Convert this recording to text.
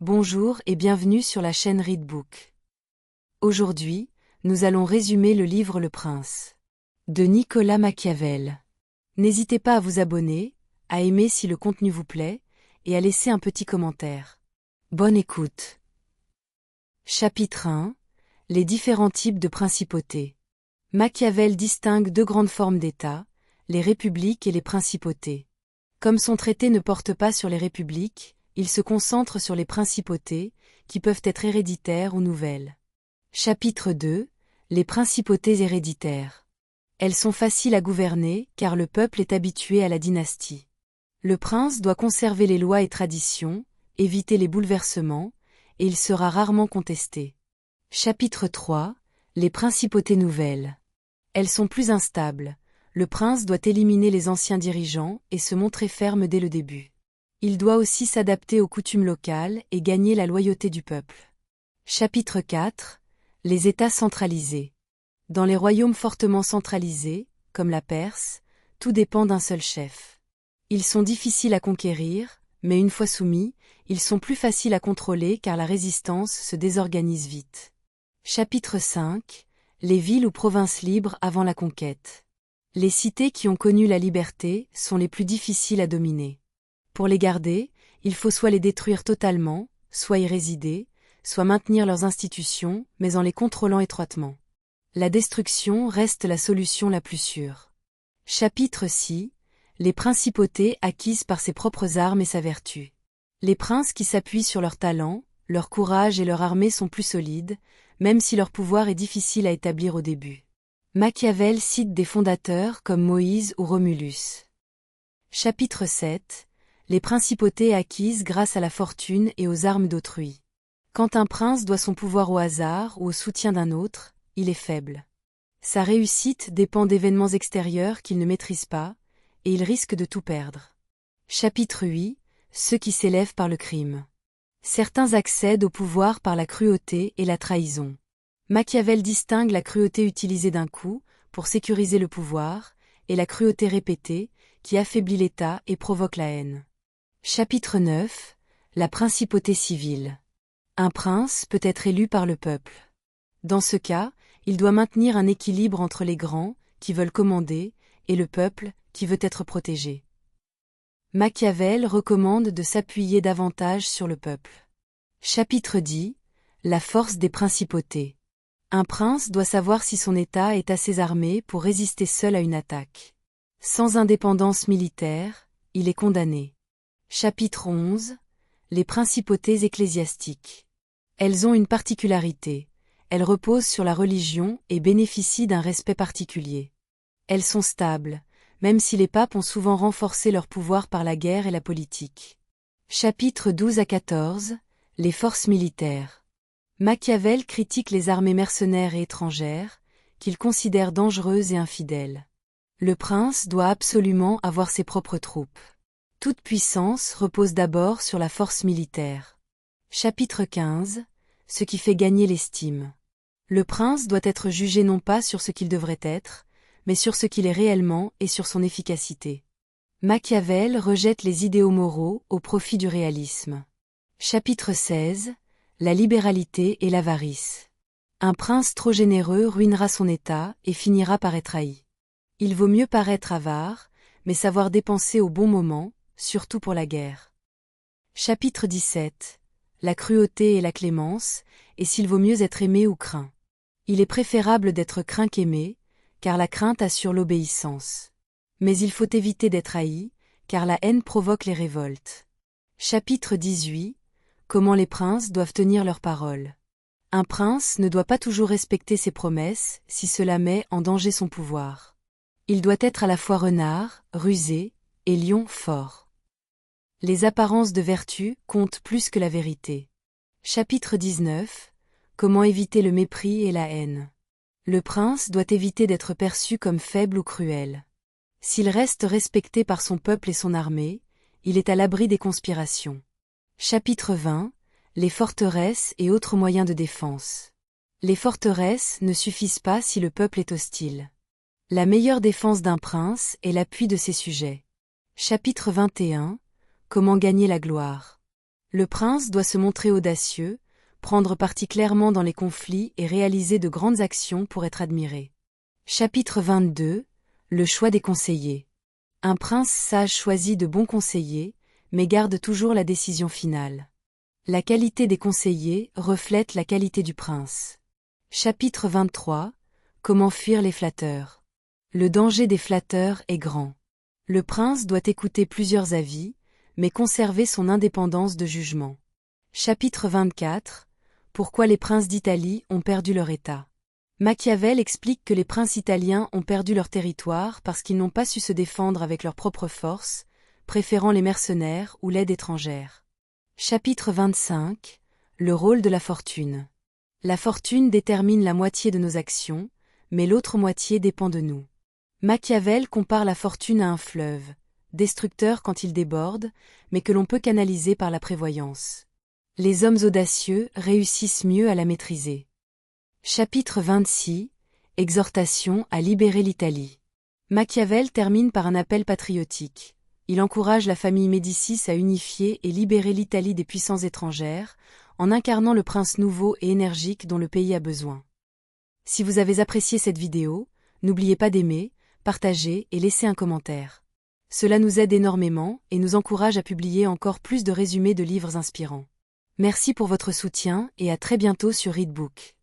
Bonjour et bienvenue sur la chaîne Readbook. Aujourd'hui, nous allons résumer le livre Le Prince de Nicolas Machiavel. N'hésitez pas à vous abonner, à aimer si le contenu vous plaît, et à laisser un petit commentaire. Bonne écoute. Chapitre 1. Les différents types de principautés. Machiavel distingue deux grandes formes d'État, les républiques et les principautés. Comme son traité ne porte pas sur les républiques, il se concentre sur les principautés, qui peuvent être héréditaires ou nouvelles. Chapitre 2. Les principautés héréditaires. Elles sont faciles à gouverner, car le peuple est habitué à la dynastie. Le prince doit conserver les lois et traditions, éviter les bouleversements, et il sera rarement contesté. Chapitre 3. Les principautés nouvelles. Elles sont plus instables. Le prince doit éliminer les anciens dirigeants et se montrer ferme dès le début. Il doit aussi s'adapter aux coutumes locales et gagner la loyauté du peuple. Chapitre 4. Les États centralisés. Dans les royaumes fortement centralisés, comme la Perse, tout dépend d'un seul chef. Ils sont difficiles à conquérir, mais une fois soumis, ils sont plus faciles à contrôler car la résistance se désorganise vite. Chapitre 5. Les villes ou provinces libres avant la conquête. Les cités qui ont connu la liberté sont les plus difficiles à dominer. Pour les garder, il faut soit les détruire totalement, soit y résider, soit maintenir leurs institutions, mais en les contrôlant étroitement. La destruction reste la solution la plus sûre. Chapitre 6. Les principautés acquises par ses propres armes et sa vertu. Les princes qui s'appuient sur leur talent, leur courage et leur armée sont plus solides, même si leur pouvoir est difficile à établir au début. Machiavel cite des fondateurs comme Moïse ou Romulus. Chapitre 7. Les principautés acquises grâce à la fortune et aux armes d'autrui. Quand un prince doit son pouvoir au hasard ou au soutien d'un autre, il est faible. Sa réussite dépend d'événements extérieurs qu'il ne maîtrise pas, et il risque de tout perdre. Chapitre 8. Ceux qui s'élèvent par le crime. Certains accèdent au pouvoir par la cruauté et la trahison. Machiavel distingue la cruauté utilisée d'un coup, pour sécuriser le pouvoir, et la cruauté répétée, qui affaiblit l'État et provoque la haine. Chapitre 9. La principauté civile. Un prince peut être élu par le peuple. Dans ce cas, il doit maintenir un équilibre entre les grands, qui veulent commander, et le peuple, qui veut être protégé. Machiavel recommande de s'appuyer davantage sur le peuple. Chapitre 10. La force des principautés. Un prince doit savoir si son État est assez armé pour résister seul à une attaque. Sans indépendance militaire, il est condamné. Chapitre 11. Les principautés ecclésiastiques. Elles ont une particularité. Elles reposent sur la religion et bénéficient d'un respect particulier. Elles sont stables, même si les papes ont souvent renforcé leur pouvoir par la guerre et la politique. Chapitres 12 à 14. Les forces militaires. Machiavel critique les armées mercenaires et étrangères, qu'il considère dangereuses et infidèles. Le prince doit absolument avoir ses propres troupes. Toute puissance repose d'abord sur la force militaire. Chapitre 15. Ce qui fait gagner l'estime. Le prince doit être jugé non pas sur ce qu'il devrait être, mais sur ce qu'il est réellement et sur son efficacité. Machiavel rejette les idéaux moraux au profit du réalisme. Chapitre 16. La libéralité et l'avarice. Un prince trop généreux ruinera son État et finira par être haï. Il vaut mieux paraître avare, mais savoir dépenser au bon moment, surtout pour la guerre. Chapitre 17. La cruauté et la clémence, et s'il vaut mieux être aimé ou craint. Il est préférable d'être craint qu'aimé, car la crainte assure l'obéissance. Mais il faut éviter d'être haï, car la haine provoque les révoltes. Chapitre 18. Comment les princes doivent tenir leurs paroles. Un prince ne doit pas toujours respecter ses promesses, si cela met en danger son pouvoir. Il doit être à la fois renard, rusé, et lion fort. Les apparences de vertu comptent plus que la vérité. Chapitre 19. Comment éviter le mépris et la haine. Le prince doit éviter d'être perçu comme faible ou cruel. S'il reste respecté par son peuple et son armée, il est à l'abri des conspirations. Chapitre 20. Les forteresses et autres moyens de défense. Les forteresses ne suffisent pas si le peuple est hostile. La meilleure défense d'un prince est l'appui de ses sujets. Chapitre 21. Comment gagner la gloire. Le prince doit se montrer audacieux, prendre parti clairement dans les conflits et réaliser de grandes actions pour être admiré. Chapitre 22. Le choix des conseillers. Un prince sage choisit de bons conseillers, mais garde toujours la décision finale. La qualité des conseillers reflète la qualité du prince. Chapitre 23. Comment fuir les flatteurs. Le danger des flatteurs est grand. Le prince doit écouter plusieurs avis, mais conserver son indépendance de jugement. Chapitre 24. Pourquoi les princes d'Italie ont perdu leur État. Machiavel explique que les princes italiens ont perdu leur territoire parce qu'ils n'ont pas su se défendre avec leurs propres forces, préférant les mercenaires ou l'aide étrangère. Chapitre 25. Le rôle de la fortune. La fortune détermine la moitié de nos actions, mais l'autre moitié dépend de nous. Machiavel compare la fortune à un fleuve, destructeur quand il déborde, mais que l'on peut canaliser par la prévoyance. Les hommes audacieux réussissent mieux à la maîtriser. Chapitre 26. Exhortation à libérer l'Italie. Machiavel termine par un appel patriotique. Il encourage la famille Médicis à unifier et libérer l'Italie des puissances étrangères, en incarnant le prince nouveau et énergique dont le pays a besoin. Si vous avez apprécié cette vidéo, n'oubliez pas d'aimer, partager et laisser un commentaire. Cela nous aide énormément et nous encourage à publier encore plus de résumés de livres inspirants. Merci pour votre soutien et à très bientôt sur Readbook.